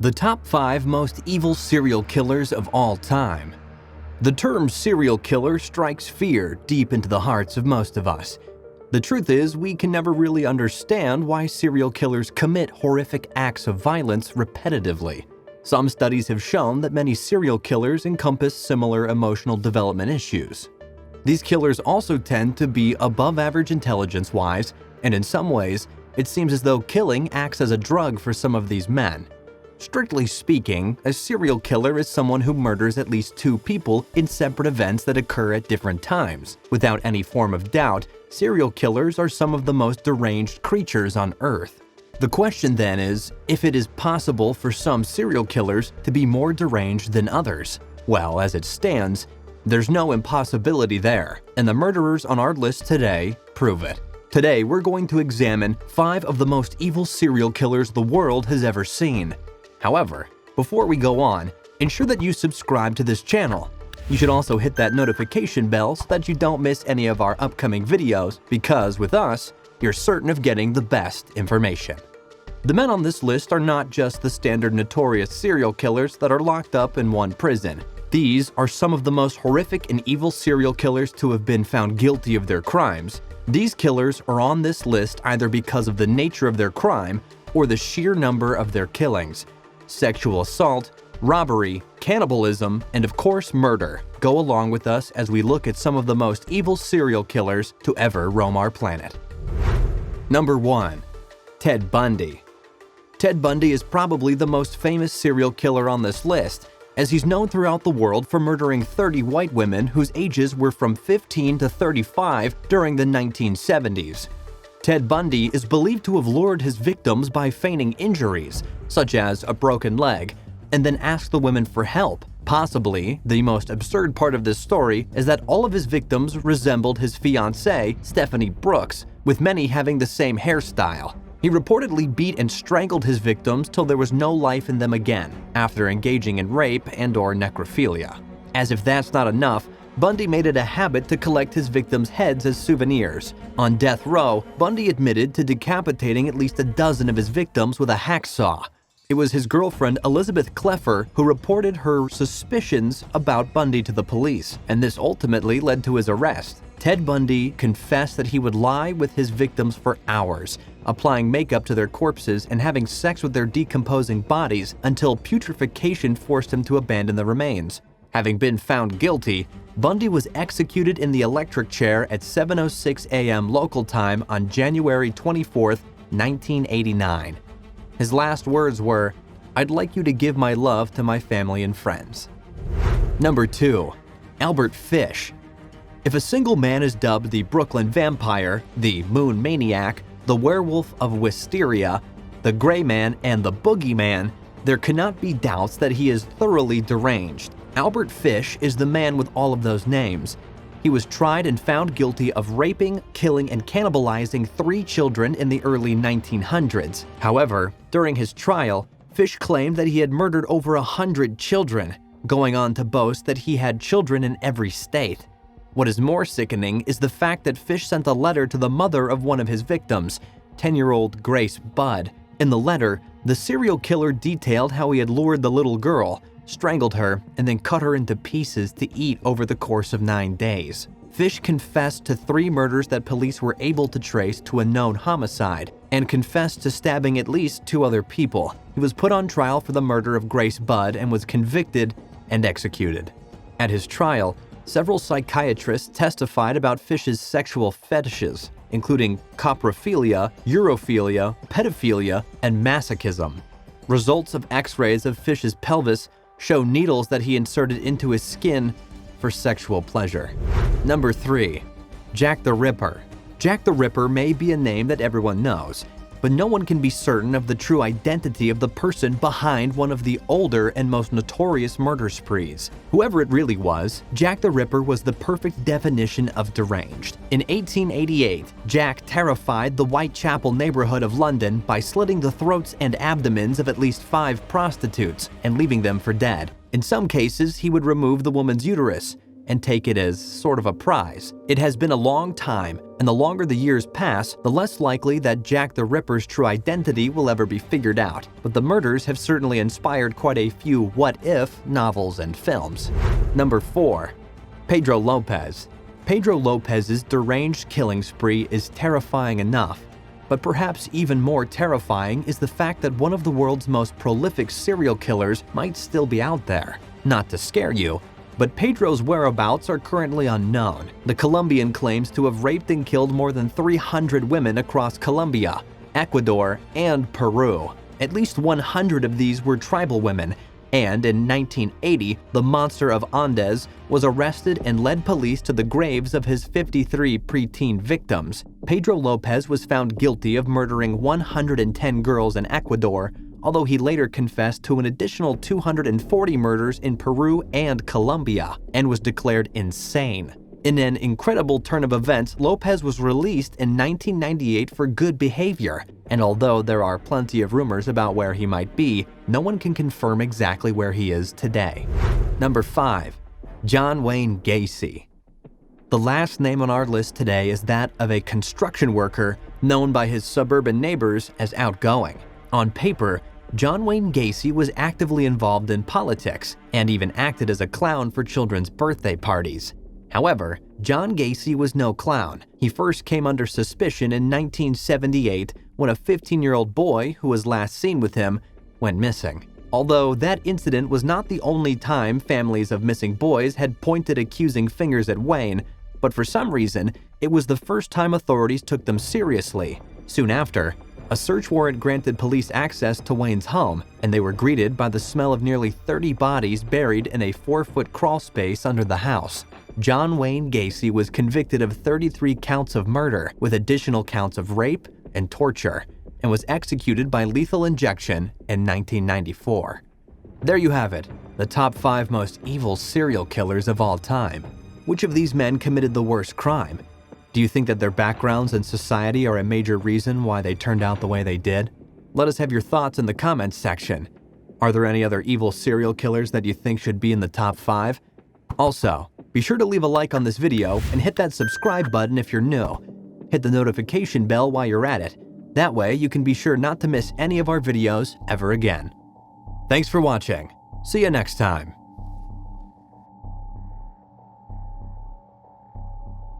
The top 5 most evil serial killers of all time. The term serial killer strikes fear deep into the hearts of most of us. The truth is, we can never really understand why serial killers commit horrific acts of violence repetitively. Some studies have shown that many serial killers encompass similar emotional development issues. These killers also tend to be above average intelligence-wise, and in some ways, it seems as though killing acts as a drug for some of these men. Strictly speaking, a serial killer is someone who murders at least 2 people in separate events that occur at different times. Without any form of doubt, serial killers are some of the most deranged creatures on Earth. The question then is, if it is possible for some serial killers to be more deranged than others. Well, as it stands, there's no impossibility there, and the murderers on our list today prove it. Today, we're going to examine 5 of the most evil serial killers the world has ever seen. However, before we go on, ensure that you subscribe to this channel. You should also hit that notification bell so that you don't miss any of our upcoming videos, because with us, you're certain of getting the best information. The men on this list are not just the standard notorious serial killers that are locked up in one prison. These are some of the most horrific and evil serial killers to have been found guilty of their crimes. These killers are on this list either because of the nature of their crime or the sheer number of their killings. Sexual assault, robbery, cannibalism, and of course murder go along with us as we look at some of the most evil serial killers to ever roam our planet. Number 1. Ted Bundy. Ted Bundy is probably the most famous serial killer on this list, as he's known throughout the world for murdering 30 white women whose ages were from 15 to 35 during the 1970s. Ted Bundy is believed to have lured his victims by feigning injuries, such as a broken leg, and then asked the women for help. Possibly, the most absurd part of this story is that all of his victims resembled his fiancée, Stephanie Brooks, with many having the same hairstyle. He reportedly beat and strangled his victims till there was no life in them again, after engaging in rape and/or necrophilia. As if that's not enough, Bundy made it a habit to collect his victims' heads as souvenirs. On death row, Bundy admitted to decapitating at least a dozen of his victims with a hacksaw. It was his girlfriend Elizabeth Cleffer who reported her suspicions about Bundy to the police, and this ultimately led to his arrest. Ted Bundy confessed that he would lie with his victims for hours, applying makeup to their corpses and having sex with their decomposing bodies until putrefaction forced him to abandon the remains. Having been found guilty, Bundy was executed in the electric chair at 7:06 a.m. local time on January 24, 1989. His last words were, "I'd like you to give my love to my family and friends." Number 2. Albert Fish. If a single man is dubbed the Brooklyn Vampire, the Moon Maniac, the Werewolf of Wisteria, the Gray Man, and the Boogeyman, there cannot be doubts that he is thoroughly deranged. Albert Fish is the man with all of those names. He was tried and found guilty of raping, killing, and cannibalizing 3 children in the early 1900s. However, during his trial, Fish claimed that he had murdered over 100 children, going on to boast that he had children in every state. What is more sickening is the fact that Fish sent a letter to the mother of one of his victims, 10-year-old Grace Budd. In the letter, the serial killer detailed how he had lured the little girl, strangled her, and then cut her into pieces to eat over the course of 9 days. Fish confessed to 3 murders that police were able to trace to a known homicide, and confessed to stabbing at least 2 other people. He was put on trial for the murder of Grace Budd and was convicted and executed. At his trial, several psychiatrists testified about Fish's sexual fetishes, including coprophilia, urophilia, pedophilia, and masochism. Results of X-rays of Fish's pelvis show needles that he inserted into his skin for sexual pleasure. Number 3. Jack the Ripper. Jack the Ripper may be a name that everyone knows, but no one can be certain of the true identity of the person behind one of the older and most notorious murder sprees. Whoever it really was, Jack the Ripper was the perfect definition of deranged. In 1888, Jack terrified the Whitechapel neighborhood of London by slitting the throats and abdomens of at least 5 prostitutes and leaving them for dead. In some cases, he would remove the woman's uterus. and take it as sort of a prize. It has been a long time, and the longer the years pass, the less likely that Jack the Ripper's true identity will ever be figured out. But the murders have certainly inspired quite a few what-if novels and films. Number 4. Pedro Lopez. Pedro Lopez's deranged killing spree is terrifying enough, but perhaps even more terrifying is the fact that one of the world's most prolific serial killers might still be out there. Not to scare you, but Pedro's whereabouts are currently unknown. The Colombian claims to have raped and killed more than 300 women across Colombia, Ecuador, and Peru. At least 100 of these were tribal women, and in 1980, the monster of Andes was arrested and led police to the graves of his 53 preteen victims. Pedro Lopez was found guilty of murdering 110 girls in Ecuador, although he later confessed to an additional 240 murders in Peru and Colombia, and was declared insane. In an incredible turn of events, Lopez was released in 1998 for good behavior, and although there are plenty of rumors about where he might be, no one can confirm exactly where he is today. Number 5. John Wayne Gacy. The last name on our list today is that of a construction worker known by his suburban neighbors as outgoing. On paper, John Wayne Gacy was actively involved in politics and even acted as a clown for children's birthday parties. However, John Gacy was no clown. He first came under suspicion in 1978 when a 15-year-old boy who was last seen with him went missing. Although that incident was not the only time families of missing boys had pointed accusing fingers at Wayne, but for some reason, it was the first time authorities took them seriously. Soon after, a search warrant granted police access to Wayne's home, and they were greeted by the smell of nearly 30 bodies buried in a 4-foot crawl space under the house. John Wayne Gacy was convicted of 33 counts of murder, with additional counts of rape and torture, and was executed by lethal injection in 1994. There you have it, the top 5 most evil serial killers of all time. Which of these men committed the worst crime? Do you think that their backgrounds in society are a major reason why they turned out the way they did? Let us have your thoughts in the comments section. Are there any other evil serial killers that you think should be in the top 5? Also, be sure to leave a like on this video and hit that subscribe button if you're new. Hit the notification bell while you're at it. That way you can be sure not to miss any of our videos ever again. Thanks for watching. See you next time.